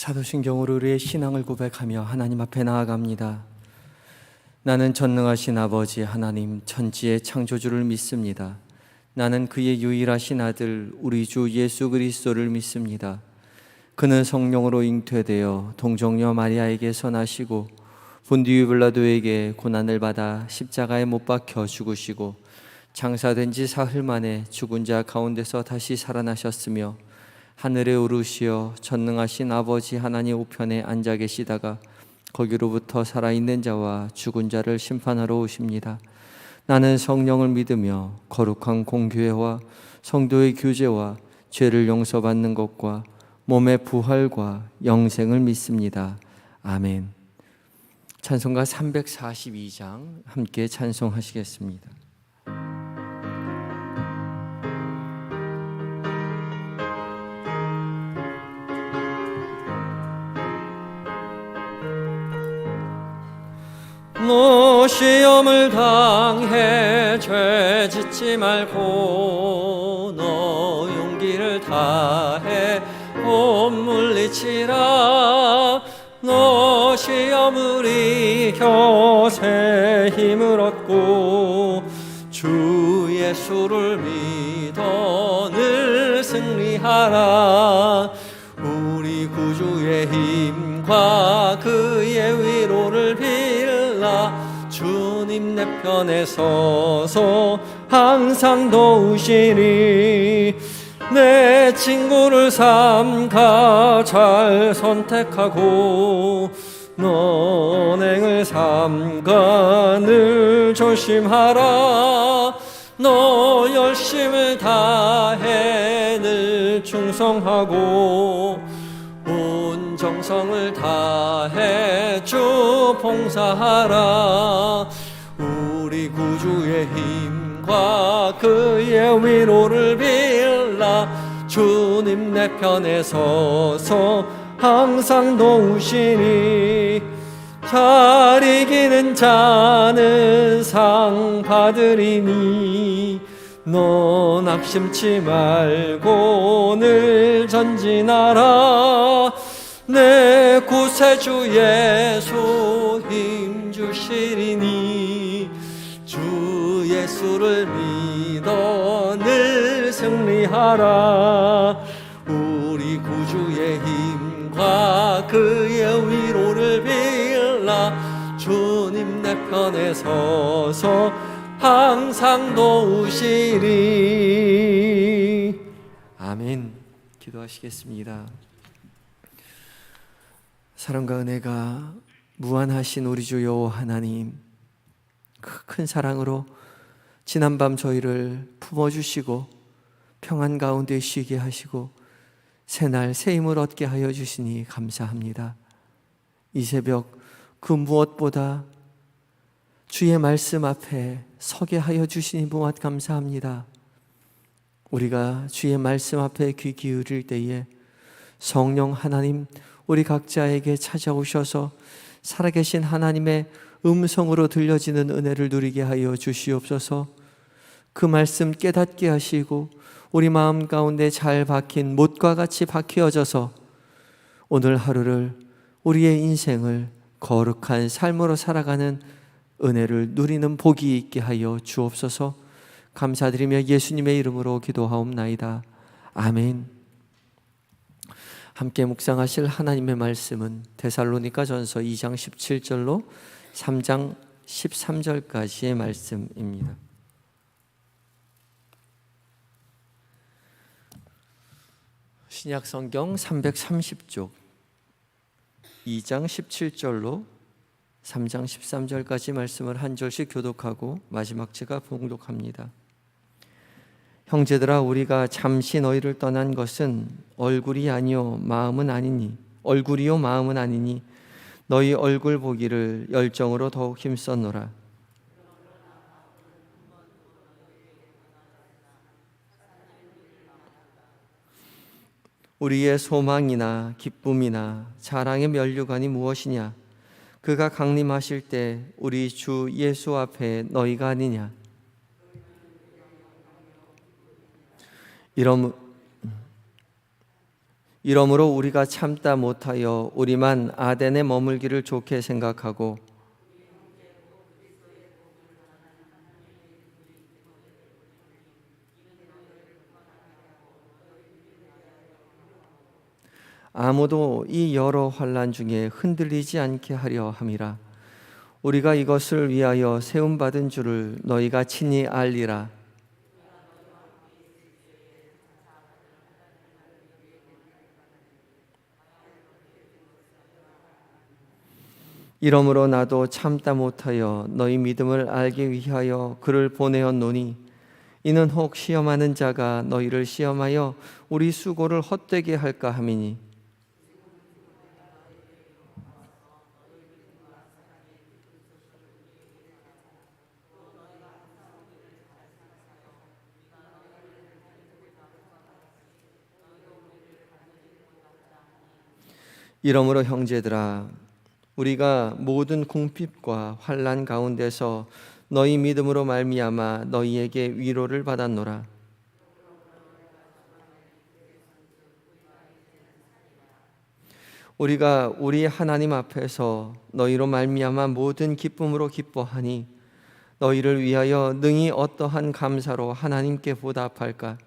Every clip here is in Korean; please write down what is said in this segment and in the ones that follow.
사도신경으로 우리의 신앙을 고백하며 하나님 앞에 나아갑니다. 나는 전능하신 아버지 하나님 천지의 창조주를 믿습니다. 나는 그의 유일하신 아들 우리 주 예수 그리스도를 믿습니다. 그는 성령으로 잉태되어 동정녀 마리아에게서 나시고 본디오 빌라도에게 고난을 받아 십자가에 못 박혀 죽으시고 장사된 지 사흘 만에 죽은 자 가운데서 다시 살아나셨으며 하늘에 오르시어 전능하신 아버지 하나님 우편에 앉아 계시다가 거기로부터 살아있는 자와 죽은 자를 심판하러 오십니다. 나는 성령을 믿으며 거룩한 공교회와 성도의 교제와 죄를 용서받는 것과 몸의 부활과 영생을 믿습니다. 아멘. 찬송가 342장 함께 찬송하시겠습니다. 너 시험을 당해 죄 짓지 말고 너 용기를 다해 못 물리치라. 너 시험을 이겨 새 힘을 얻고 주 예수를 믿어 늘 승리하라. 우리 구주의 힘과 그의 위로를 빌라. 주님 내 편에 서서 항상 도우시니 내 친구를 삼가 잘 선택하고 너행을 삼가 늘 조심하라. 너 열심을 다해 늘 충성하고 온 정성을 다해 주 봉사하라. 우리 구주의 힘과 그의 위로를 빌라. 주님 내 편에 서서 항상 도우시니 잘 이기는 자는 상 받으리니 너 낙심치 말고 늘 전진하라. 내 구세주 예수 힘 주시리니 주 예수를 믿어 늘 승리하라. 우리 구주의 힘과 그의 위로를 빌라. 주님 내 편에 서서 항상 도우시리. 아멘. 기도하시겠습니다. 사랑과 은혜가 무한하신 우리 주 여호와 하나님, 그 큰 사랑으로 지난밤 저희를 품어주시고 평안 가운데 쉬게 하시고 새날 새 힘을 얻게 하여 주시니 감사합니다. 이 새벽 그 무엇보다 주의 말씀 앞에 서게 하여 주시니 무엇 감사합니다. 우리가 주의 말씀 앞에 귀 기울일 때에 성령 하나님 우리 각자에게 찾아오셔서 살아계신 하나님의 음성으로 들려지는 은혜를 누리게 하여 주시옵소서. 그 말씀 깨닫게 하시고 우리 마음 가운데 잘 박힌 못과 같이 박혀져서 오늘 하루를 우리의 인생을 거룩한 삶으로 살아가는 은혜를 누리는 복이 있게 하여 주옵소서. 감사드리며 예수님의 이름으로 기도하옵나이다. 아멘. 함께 묵상하실 하나님의 말씀은 데살로니가전서 2장 17절로 3장 13절까지의 말씀입니다. 신약성경 330쪽 2장 17절로 3장 13절까지 말씀을 한 절씩 교독하고 마지막 제가 봉독합니다. 형제들아, 우리가 잠시 너희를 떠난 것은 얼굴이요 마음은 아니니 너희 얼굴 보기를 열정으로 더욱 힘썼노라. 우리의 소망이나 기쁨이나 자랑의 면류관이 무엇이냐? 그가 강림하실 때 우리 주 예수 앞에 너희가 아니냐? 이러므로 우리가 참다 못하여 우리만 아덴에 머물기를 좋게 생각하고 아무도 이 여러 환난 중에 흔들리지 않게 하려 함이라. 우리가 이것을 위하여 세움받은 줄을 너희가 친히 알리라. 이러므로 나도 참다 못하여 너희 믿음을 알기 위하여 그를 보내었노니 이는 혹 시험하는 자가 너희를 시험하여 우리 수고를 헛되게 할까 함이니 이러므로 형제들아 우리가 모든 궁핍과 환난 가운데서 너희 믿음으로 말미암아 너희에게 위로를 받았노라. 우리가 우리 하나님 앞에서 너희로 말미암아 모든 기쁨으로 기뻐하니 너희를 위하여 능히 어떠한 감사로 하나님께 보답할까?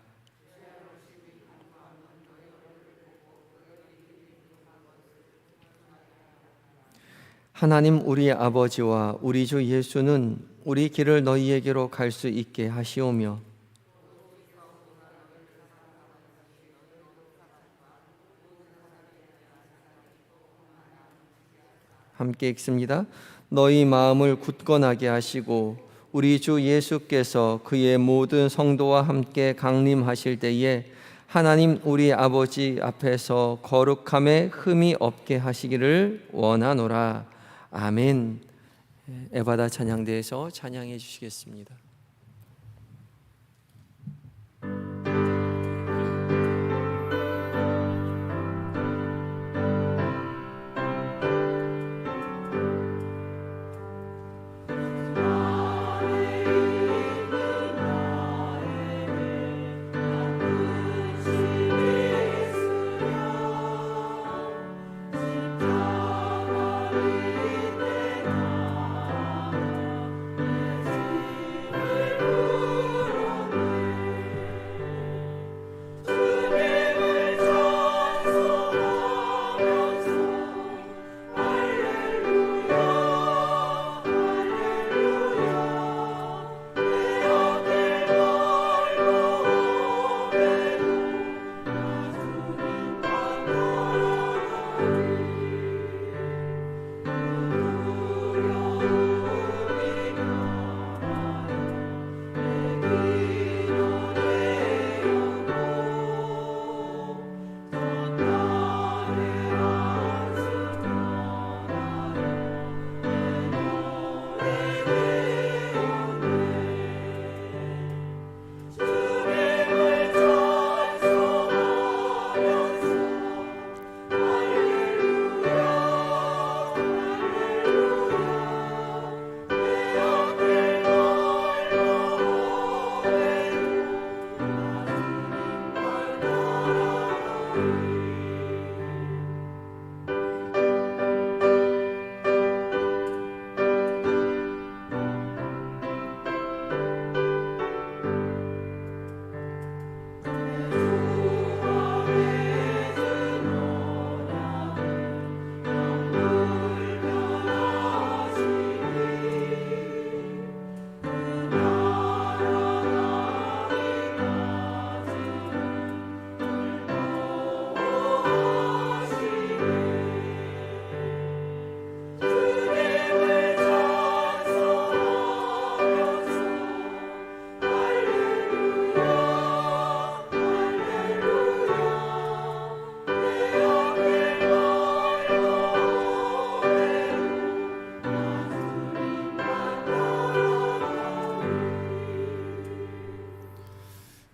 하나님 우리 아버지와 우리 주 예수는 우리 길을 너희에게로 갈 수 있게 하시오며 함께 읽습니다. 너희 마음을 굳건하게 하시고 우리 주 예수께서 그의 모든 성도와 함께 강림하실 때에 하나님 우리 아버지 앞에서 거룩함에 흠이 없게 하시기를 원하노라. 아멘. 에바다 찬양대에서 찬양해 주시겠습니다.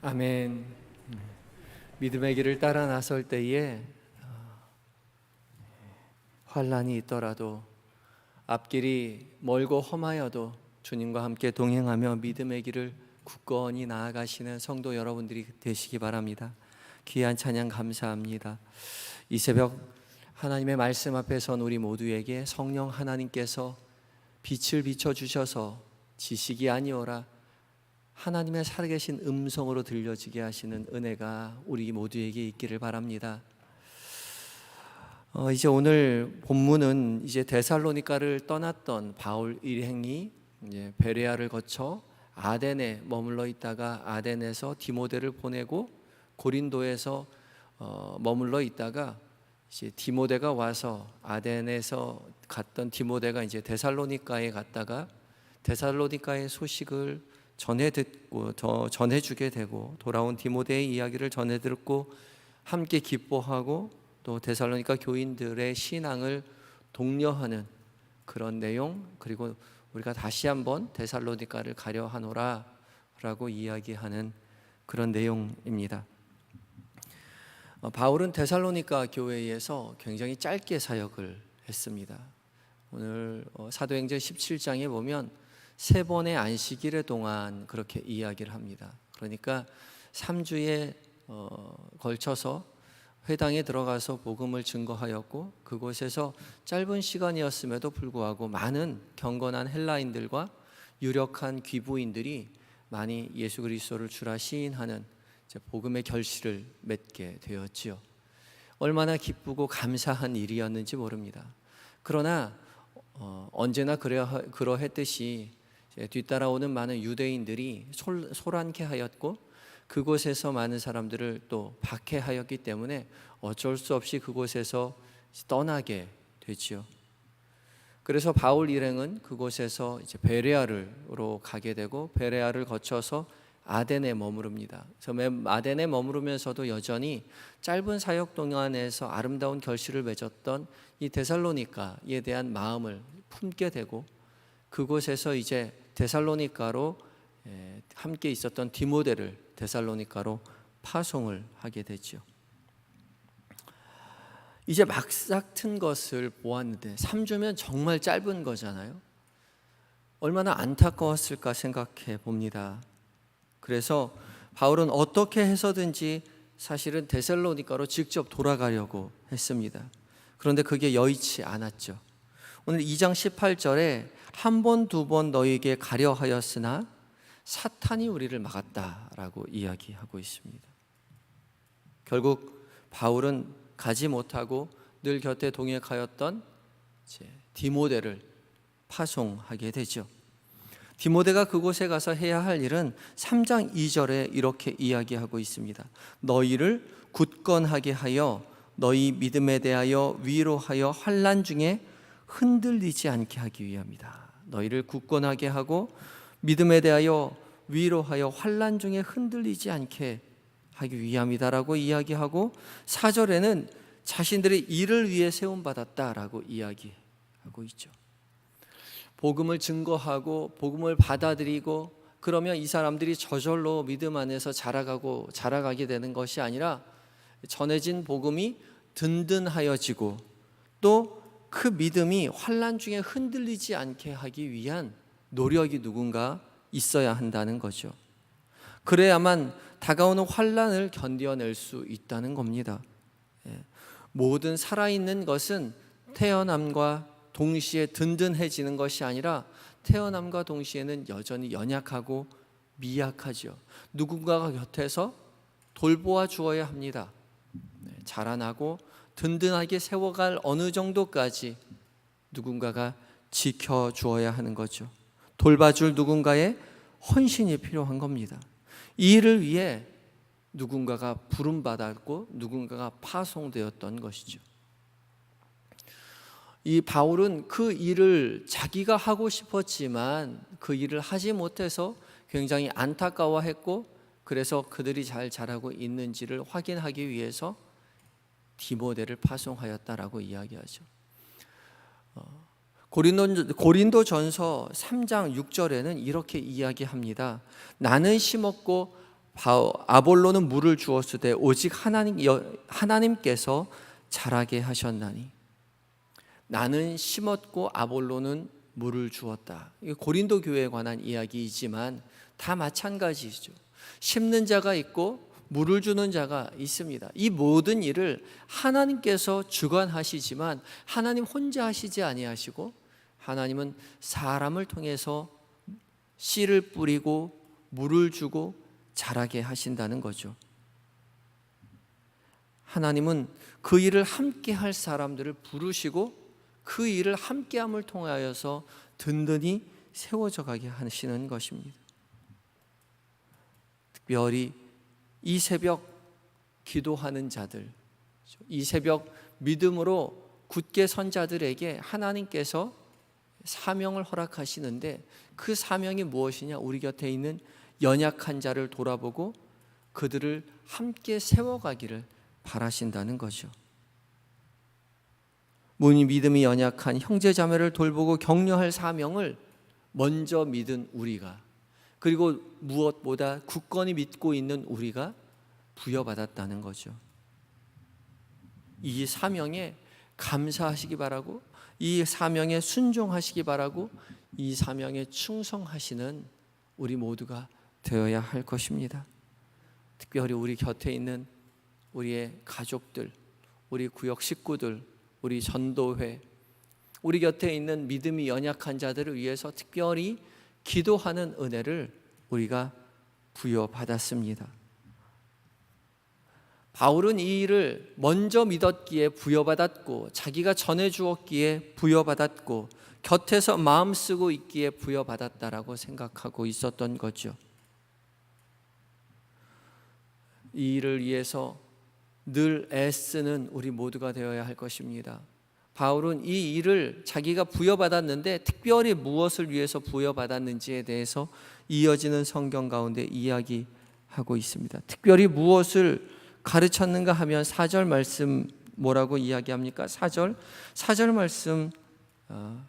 아멘. 믿음의 길을 따라 나설 때에 환난이 있더라도 앞길이 멀고 험하여도 주님과 함께 동행하며 믿음의 길을 굳건히 나아가시는 성도 여러분들이 되시기 바랍니다. 귀한 찬양 감사합니다. 이 새벽 하나님의 말씀 앞에 선 우리 모두에게 성령 하나님께서 빛을 비춰주셔서 지식이 아니오라 하나님의 살아계신 음성으로 들려지게 하시는 은혜가 우리 모두에게 있기를 바랍니다. 이제 오늘 본문은 이제 데살로니가를 떠났던 바울 일행이 이제 베레아를 거쳐 아덴에 머물러 있다가 아덴에서 디모데를 보내고 고린도에서 머물러 있다가 이제 디모데가 와서 아덴에서 갔던 디모데가 이제 데살로니가에 갔다가 데살로니가의 소식을 전해주게 되고 돌아온 디모데의 이야기를 전해 듣고 함께 기뻐하고 또 데살로니가 교인들의 신앙을 독려하는 그런 내용, 그리고 우리가 다시 한번 데살로니가를 가려 하노라 라고 이야기하는 그런 내용입니다. 바울은 데살로니가 교회에서 굉장히 짧게 사역을 했습니다. 오늘 사도행전 17장에 보면 3번의 안식일의 동안 그렇게 이야기를 합니다. 그러니까 3주에 걸쳐서 회당에 들어가서 복음을 증거하였고 그곳에서 짧은 시간이었음에도 불구하고 많은 경건한 헬라인들과 유력한 귀부인들이 많이 예수 그리스도를 주라 시인하는 복음의 결실을 맺게 되었지요. 얼마나 기쁘고 감사한 일이었는지 모릅니다. 그러나 언제나 그러했듯이 뒤따라오는 많은 유대인들이 소란케 하였고 그곳에서 많은 사람들을 또 박해하였기 때문에 어쩔 수 없이 그곳에서 떠나게 되지요. 그래서 바울 일행은 그곳에서 이제 베레아로 가게 되고 베레아를 거쳐서 아덴에 머무릅니다. 그래서 아덴에 머무르면서도 여전히 짧은 사역 동안에서 아름다운 결실을 맺었던 이 데살로니가에 대한 마음을 품게 되고 그곳에서 이제 데살로니가로 함께 있었던 디모데를 데살로니가로 파송을 하게 되죠. 이제 막싹 튼 것을 보았는데 3주면 정말 짧은 거잖아요. 얼마나 안타까웠을까 생각해 봅니다. 그래서 바울은 어떻게 해서든지 사실은 데살로니가로 직접 돌아가려고 했습니다. 그런데 그게 여의치 않았죠. 오늘 2장 18절에 한 번, 두 번 너희에게 가려 하였으나 사탄이 우리를 막았다라고 이야기하고 있습니다. 결국 바울은 가지 못하고 늘 곁에 동행하였던 디모데를 파송하게 되죠. 디모데가 그곳에 가서 해야 할 일은 3장 2절에 이렇게 이야기하고 있습니다. 너희를 굳건하게 하여 너희 믿음에 대하여 위로하여 환난 중에 흔들리지 않게 하기 위함이다. 너희를 굳건하게 하고 믿음에 대하여 위로하여 환난 중에 흔들리지 않게 하기 위함이다라고 이야기하고 4절에는 자신들의 일을 위해 세움받았다라고 이야기하고 있죠. 복음을 증거하고 복음을 받아들이고 그러면 이 사람들이 저절로 믿음 안에서 자라가게 되는 것이 아니라 전해진 복음이 든든하여지고 또 그 믿음이 환난 중에 흔들리지 않게 하기 위한 노력이 누군가 있어야 한다는 거죠. 그래야만 다가오는 환난을 견뎌낼 수 있다는 겁니다. 모든 살아있는 것은 태어남과 동시에 든든해지는 것이 아니라 태어남과 동시에는 여전히 연약하고 미약하죠. 누군가가 곁에서 돌보아 주어야 합니다. 자라나고 든든하게 세워갈 어느 정도까지 누군가가 지켜주어야 하는 거죠. 돌봐줄 누군가의 헌신이 필요한 겁니다. 이 일을 위해 누군가가 부름받았고 누군가가 파송되었던 것이죠. 이 바울은 그 일을 자기가 하고 싶었지만 그 일을 하지 못해서 굉장히 안타까워했고 그래서 그들이 잘 자라고 있는지를 확인하기 위해서 디모데를 파송하였다라고 이야기하죠. 고린도전서 3장 6절에는 이렇게 이야기합니다. 나는 심었고 아볼로는 물을 주었으되 오직 하나님께서 자라게 하셨나니. 나는 심었고 아볼로는 물을 주었다. 고린도 교회에 관한 이야기이지만 다 마찬가지죠. 심는 자가 있고 물을 주는 자가 있습니다. 이 모든 일을 하나님께서 주관하시지만 하나님 혼자 하시지 아니하시고 하나님은 사람을 통해서 씨를 뿌리고 물을 주고 자라게 하신다는 거죠. 하나님은 그 일을 함께 할 사람들을 부르시고 그 일을 함께함을 통하여서 든든히 세워져 가게 하시는 것입니다. 특별히 이 새벽 기도하는 자들, 이 새벽 믿음으로 굳게 선 자들에게 하나님께서 사명을 허락하시는데 그 사명이 무엇이냐? 우리 곁에 있는 연약한 자를 돌아보고 그들을 함께 세워가기를 바라신다는 거죠. 몸이 믿음이 연약한 형제자매를 돌보고 격려할 사명을 먼저 믿은 우리가, 그리고 무엇보다 굳건히 믿고 있는 우리가 부여받았다는 거죠. 이 사명에 감사하시기 바라고, 이 사명에 순종하시기 바라고, 이 사명에 충성하시는 우리 모두가 되어야 할 것입니다. 특별히 우리 곁에 있는 우리의 가족들, 우리 구역 식구들, 우리 전도회, 우리 곁에 있는 믿음이 연약한 자들을 위해서 특별히 기도하는 은혜를 우리가 부여받았습니다. 바울은 이 일을 먼저 믿었기에 부여받았고, 자기가 전해 주었기에 부여받았고, 곁에서 마음 쓰고 있기에 부여받았다라고 생각하고 있었던 거죠. 이 일을 위해서 늘 애쓰는 우리 모두가 되어야 할 것입니다. 바울은 이 일을 자기가 부여받았는데 특별히 무엇을 위해서 부여받았는지에 대해서 이어지는 성경 가운데 이야기하고 있습니다. 특별히 무엇을 가르쳤는가 하면 4절 말씀 뭐라고 이야기합니까? 4절 말씀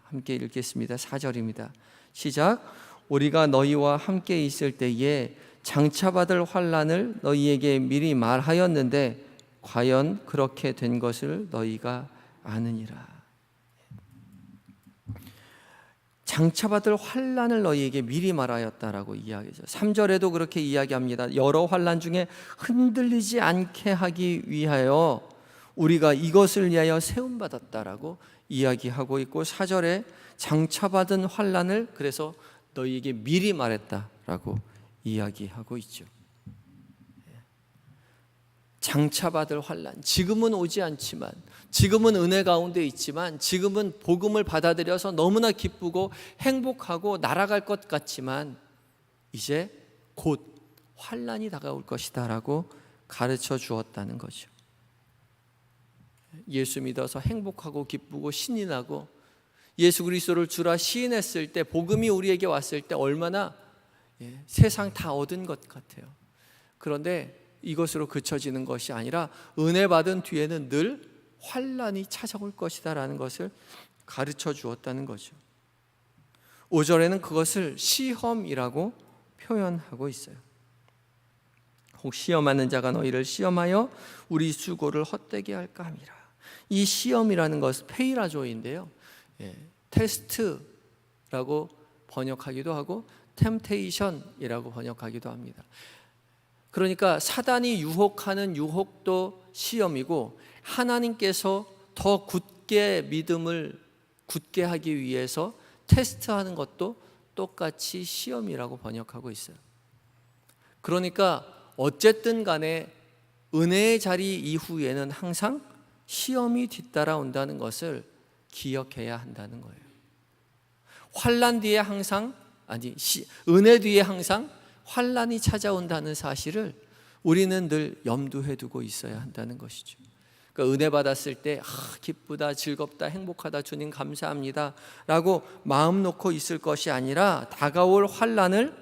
함께 읽겠습니다. 4절입니다. 시작. 우리가 너희와 함께 있을 때에 장차받을 환난을 너희에게 미리 말하였는데 과연 그렇게 된 것을 너희가 아느니라. 장차받을 환난을 너희에게 미리 말하였다라고 이야기하죠. 3절에도 그렇게 이야기합니다. 여러 환난 중에 흔들리지 않게 하기 위하여 우리가 이것을 위하여 세움받았다라고 이야기하고 있고, 4절에 장차받은 환난을 그래서 너희에게 미리 말했다라고 이야기하고 있죠. 장차받을 환난, 지금은 오지 않지만, 지금은 은혜 가운데 있지만, 지금은 복음을 받아들여서 너무나 기쁘고 행복하고 날아갈 것 같지만 이제 곧 환난이 다가올 것이다 라고 가르쳐 주었다는 거죠. 예수 믿어서 행복하고 기쁘고 신이 나고 예수 그리스도를 주라 시인했을 때, 복음이 우리에게 왔을 때 얼마나 세상 다 얻은 것 같아요. 그런데 이것으로 그쳐지는 것이 아니라 은혜 받은 뒤에는 늘 환난이 찾아올 것이다 라는 것을 가르쳐 주었다는 거죠. 5절에는 그것을 시험이라고 표현하고 있어요. 혹 시험하는 자가 너희를 시험하여 우리 수고를 헛되게 할까 함이라. 이 시험이라는 것은 페이라조인데요, 테스트라고 번역하기도 하고 템테이션이라고 번역하기도 합니다. 그러니까 사단이 유혹하는 유혹도 시험이고, 하나님께서 더 굳게 믿음을 굳게 하기 위해서 테스트하는 것도 똑같이 시험이라고 번역하고 있어요. 그러니까 어쨌든 간에 은혜의 자리 이후에는 항상 시험이 뒤따라온다는 것을 기억해야 한다는 거예요. 환난 뒤에 항상, 은혜 뒤에 항상 환난이 찾아온다는 사실을 우리는 늘 염두에 두고 있어야 한다는 것이죠. 그러니까 은혜 받았을 때 기쁘다, 즐겁다, 행복하다, 주님 감사합니다 라고 마음 놓고 있을 것이 아니라 다가올 환난을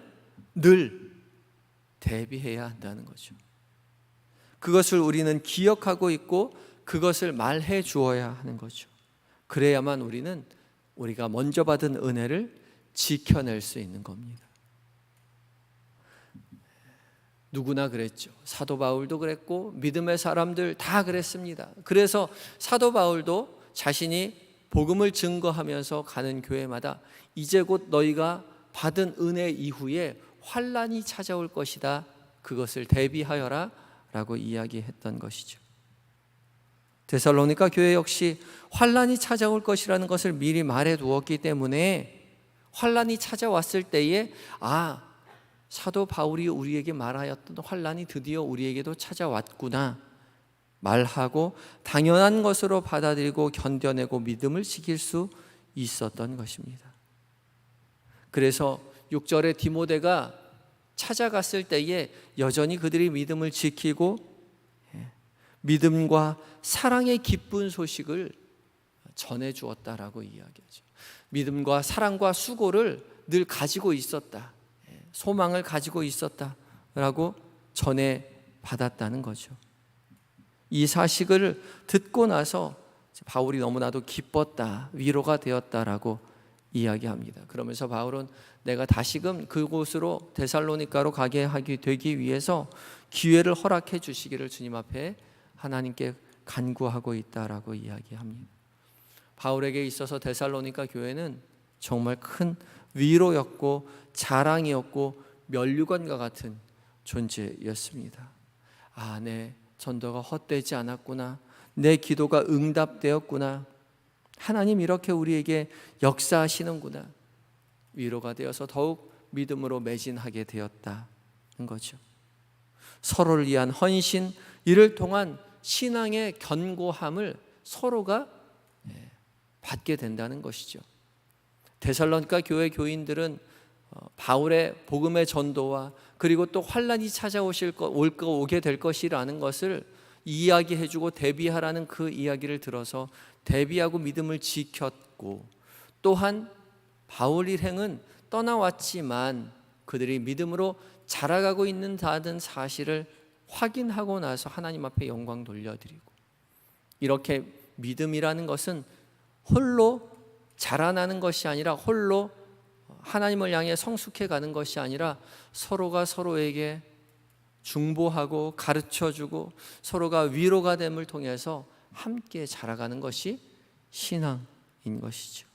늘 대비해야 한다는 거죠. 그것을 우리는 기억하고 있고 그것을 말해 주어야 하는 거죠. 그래야만 우리는 우리가 먼저 받은 은혜를 지켜낼 수 있는 겁니다. 누구나 그랬죠. 사도 바울도 그랬고 믿음의 사람들 다 그랬습니다. 그래서 사도 바울도 자신이 복음을 증거하면서 가는 교회마다 이제 곧 너희가 받은 은혜 이후에 환난이 찾아올 것이다, 그것을 대비하여라 라고 이야기했던 것이죠. 데살로니가 교회 역시 환난이 찾아올 것이라는 것을 미리 말해 두었기 때문에 환난이 찾아왔을 때에 사도 바울이 우리에게 말하였던 환난이 드디어 우리에게도 찾아왔구나 말하고 당연한 것으로 받아들이고 견뎌내고 믿음을 지킬 수 있었던 것입니다. 그래서 6절에 디모데가 찾아갔을 때에 여전히 그들이 믿음을 지키고 믿음과 사랑의 기쁜 소식을 전해 주었다라고 이야기하죠. 믿음과 사랑과 수고를 늘 가지고 있었다, 소망을 가지고 있었다라고 전해 받았다는 거죠. 이 사실을 듣고 나서 바울이 너무나도 기뻤다, 위로가 되었다라고 이야기합니다. 그러면서 바울은 내가 다시금 그곳으로 데살로니가로 가게 되기 위해서 기회를 허락해 주시기를 주님 앞에 하나님께 간구하고 있다라고 이야기합니다. 바울에게 있어서 데살로니가 교회는 정말 큰 위로였고 자랑이었고 면류관과 같은 존재였습니다. 내 전도가 헛되지 않았구나, 내 기도가 응답되었구나, 하나님 이렇게 우리에게 역사하시는구나, 위로가 되어서 더욱 믿음으로 매진하게 되었다는 거죠. 서로를 위한 헌신, 이를 통한 신앙의 견고함을 서로가 받게 된다는 것이죠. 데살로니가 교회 교인들은 바울의 복음의 전도와 그리고 또 환난이 오게 될 것이라는 것을 이야기해주고 대비하라는 그 이야기를 들어서 대비하고 믿음을 지켰고, 또한 바울 일행은 떠나왔지만 그들이 믿음으로 자라가고 있다는 사실을 확인하고 나서 하나님 앞에 영광 돌려드리고, 이렇게 믿음이라는 것은 홀로 자라나는 것이 아니라 홀로 하나님을 향해 성숙해 가는 것이 아니라 서로가 서로에게 중보하고 가르쳐주고 서로가 위로가 됨을 통해서 함께 자라가는 것이 신앙인 것이죠.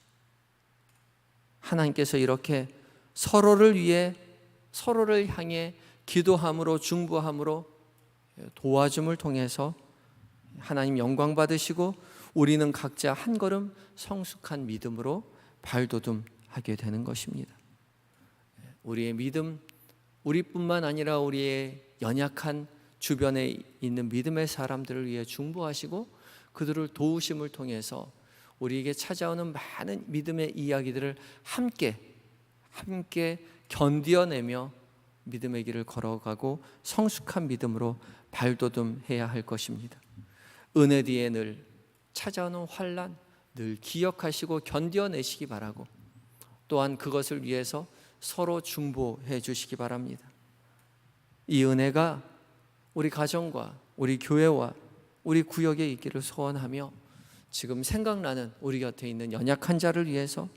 하나님께서 이렇게 서로를 위해 서로를 향해 기도함으로 중보함으로 도와줌을 통해서 하나님 영광 받으시고 우리는 각자 한 걸음 성숙한 믿음으로 발돋움하게 되는 것입니다. 우리의 믿음, 우리뿐만 아니라 우리의 연약한 주변에 있는 믿음의 사람들을 위해 중보하시고 그들을 도우심을 통해서 우리에게 찾아오는 많은 믿음의 이야기들을 함께 견뎌내며 믿음의 길을 걸어가고 성숙한 믿음으로 발돋움해야 할 것입니다. 은혜 뒤에 늘 찾아오는 환난 늘 기억하시고 견뎌내시기 바라고, 또한 그것을 위해서 서로 중보해 주시기 바랍니다. 이 은혜가 우리 가정과 우리 교회와 우리 구역에 있기를 소원하며, 지금 생각나는 우리 곁에 있는 연약한 자를 위해서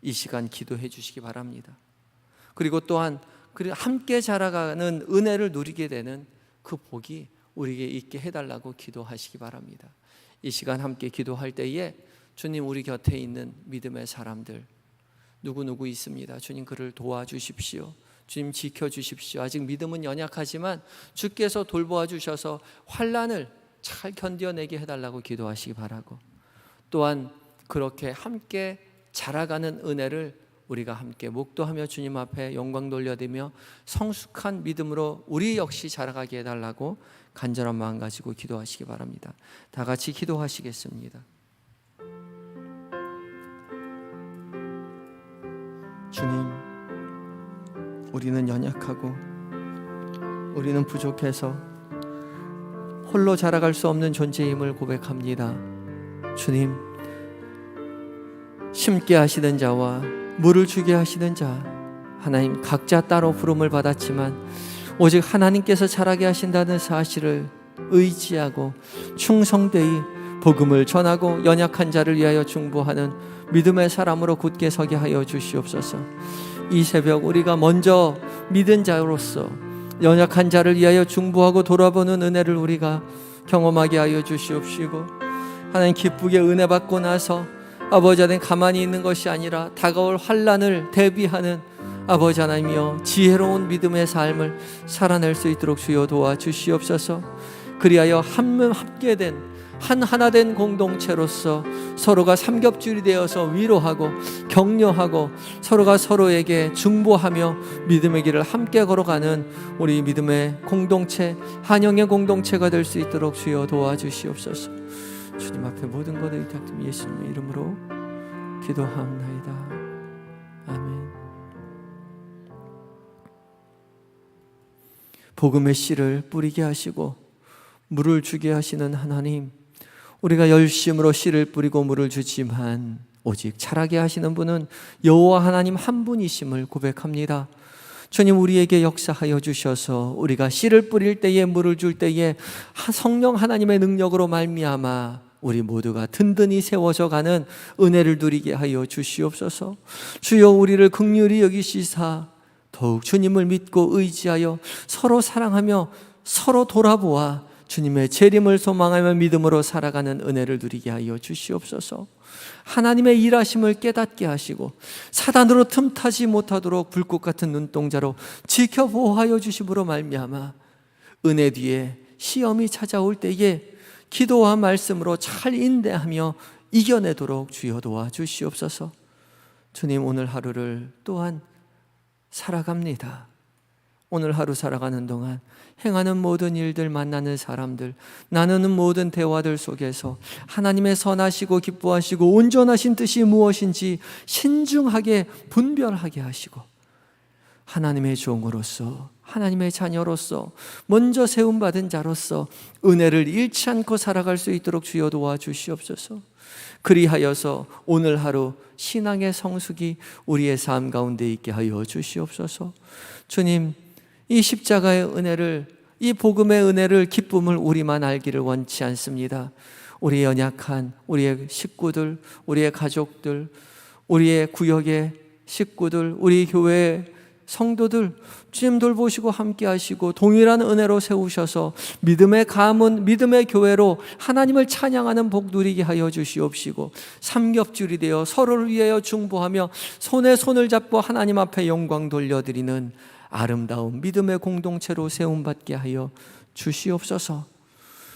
이 시간 기도해 주시기 바랍니다. 그리고 또한 함께 자라가는 은혜를 누리게 되는 그 복이 우리에게 있게 해달라고 기도하시기 바랍니다. 이 시간 함께 기도할 때에 주님, 우리 곁에 있는 믿음의 사람들 누구 있습니다. 주님, 그를 도와주십시오. 주님, 지켜주십시오. 아직 믿음은 연약하지만 주께서 돌보아 주셔서 환난을 잘 견뎌내게 해달라고 기도하시기 바라고, 또한 그렇게 함께 자라가는 은혜를 우리가 함께 목도하며 주님 앞에 영광 돌려드리며 성숙한 믿음으로 우리 역시 자라가게 해달라고 간절한 마음 가지고 기도하시기 바랍니다. 다 같이 기도하시겠습니다. 주님, 우리는 연약하고 우리는 부족해서 홀로 자라갈 수 없는 존재임을 고백합니다. 주님, 심게 하시는 자와 물을 주게 하시는 자, 하나님 각자 따로 부름을 받았지만 오직 하나님께서 자라게 하신다는 사실을 의지하고 충성되이 복음을 전하고 연약한 자를 위하여 중보하는 믿음의 사람으로 굳게 서게 하여 주시옵소서. 이 새벽 우리가 먼저 믿은 자로서 연약한 자를 위하여 중보하고 돌아보는 은혜를 우리가 경험하게 하여 주시옵시고, 하나님 기쁘게 은혜 받고 나서 아버지 안에 가만히 있는 것이 아니라 다가올 환난을 대비하는 아버지 하나님이여, 지혜로운 믿음의 삶을 살아낼 수 있도록 주여 도와주시옵소서. 그리하여 함께 된 하나 된 공동체로서 서로가 삼겹줄이 되어서 위로하고 격려하고 서로가 서로에게 중보하며 믿음의 길을 함께 걸어가는 우리 믿음의 공동체, 한영의 공동체가 될 수 있도록 주여 도와주시옵소서. 주님 앞에 모든 것을 의탁드리며 예수님의 이름으로 기도하옵나이다. 아멘. 복음의 씨를 뿌리게 하시고 물을 주게 하시는 하나님, 우리가 열심으로 씨를 뿌리고 물을 주지만 오직 자라게 하시는 분은 여호와 하나님 한 분이심을 고백합니다. 주님, 우리에게 역사하여 주셔서 우리가 씨를 뿌릴 때에, 물을 줄 때에 성령 하나님의 능력으로 말미암아 우리 모두가 든든히 세워져 가는 은혜를 누리게 하여 주시옵소서. 주여, 우리를 긍휼히 여기시사 더욱 주님을 믿고 의지하여 서로 사랑하며 서로 돌아보아 주님의 재림을 소망하며 믿음으로 살아가는 은혜를 누리게 하여 주시옵소서. 하나님의 일하심을 깨닫게 하시고 사단으로 틈타지 못하도록 불꽃 같은 눈동자로 지켜보호하여 주심으로 말미암아 은혜 뒤에 시험이 찾아올 때에 기도와 말씀으로 잘 인내하며 이겨내도록 주여 도와주시옵소서. 주님, 오늘 하루를 또한 살아갑니다. 오늘 하루 살아가는 동안 행하는 모든 일들, 만나는 사람들, 나누는 모든 대화들 속에서 하나님의 선하시고 기뻐하시고 온전하신 뜻이 무엇인지 신중하게 분별하게 하시고 하나님의 종으로서, 하나님의 자녀로서, 먼저 세움받은 자로서 은혜를 잃지 않고 살아갈 수 있도록 주여 도와주시옵소서. 그리하여서 오늘 하루 신앙의 성숙이 우리의 삶 가운데 있게 하여 주시옵소서. 주님, 이 십자가의 은혜를, 이 복음의 은혜를, 기쁨을 우리만 알기를 원치 않습니다. 우리의 연약한 우리의 식구들, 우리의 가족들, 우리의 구역의 식구들, 우리 교회의 성도들 주님 돌보시고 함께 하시고 동일한 은혜로 세우셔서 믿음의 가문, 믿음의 교회로 하나님을 찬양하는 복 누리게 하여 주시옵시고 삼겹줄이 되어 서로를 위하여 중보하며 손에 손을 잡고 하나님 앞에 영광 돌려드리는 아름다운 믿음의 공동체로 세움받게 하여 주시옵소서.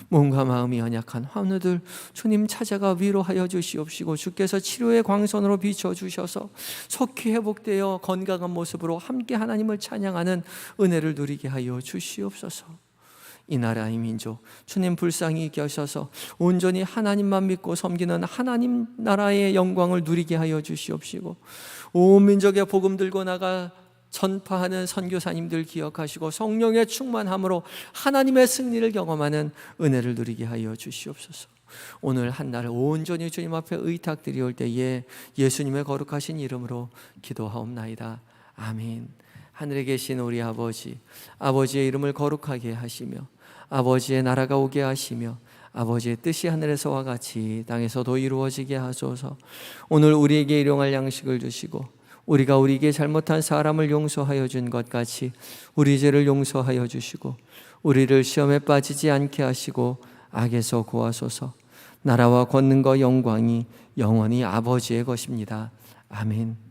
몸과 마음이 연약한 환우들 주님 찾아가 위로하여 주시옵시고 주께서 치료의 광선으로 비춰주셔서 속히 회복되어 건강한 모습으로 함께 하나님을 찬양하는 은혜를 누리게 하여 주시옵소서. 이 나라의 민족 주님 불쌍히 있게 하셔서 온전히 하나님만 믿고 섬기는 하나님 나라의 영광을 누리게 하여 주시옵시고 온 민족의 복음 들고 나가 전파하는 선교사님들 기억하시고 성령의 충만함으로 하나님의 승리를 경험하는 은혜를 누리게 하여 주시옵소서. 오늘 한 날 온전히 주님 앞에 의탁드리올 때에 예수님의 거룩하신 이름으로 기도하옵나이다. 아멘. 하늘에 계신 우리 아버지, 아버지의 이름을 거룩하게 하시며 아버지의 나라가 오게 하시며 아버지의 뜻이 하늘에서와 같이 땅에서도 이루어지게 하소서. 오늘 우리에게 일용할 양식을 주시고 우리가 우리에게 잘못한 사람을 용서하여 준 것 같이 우리 죄를 용서하여 주시고 우리를 시험에 빠지지 않게 하시고 악에서 구하소서. 나라와 권능과 영광이 영원히 아버지의 것입니다. 아멘.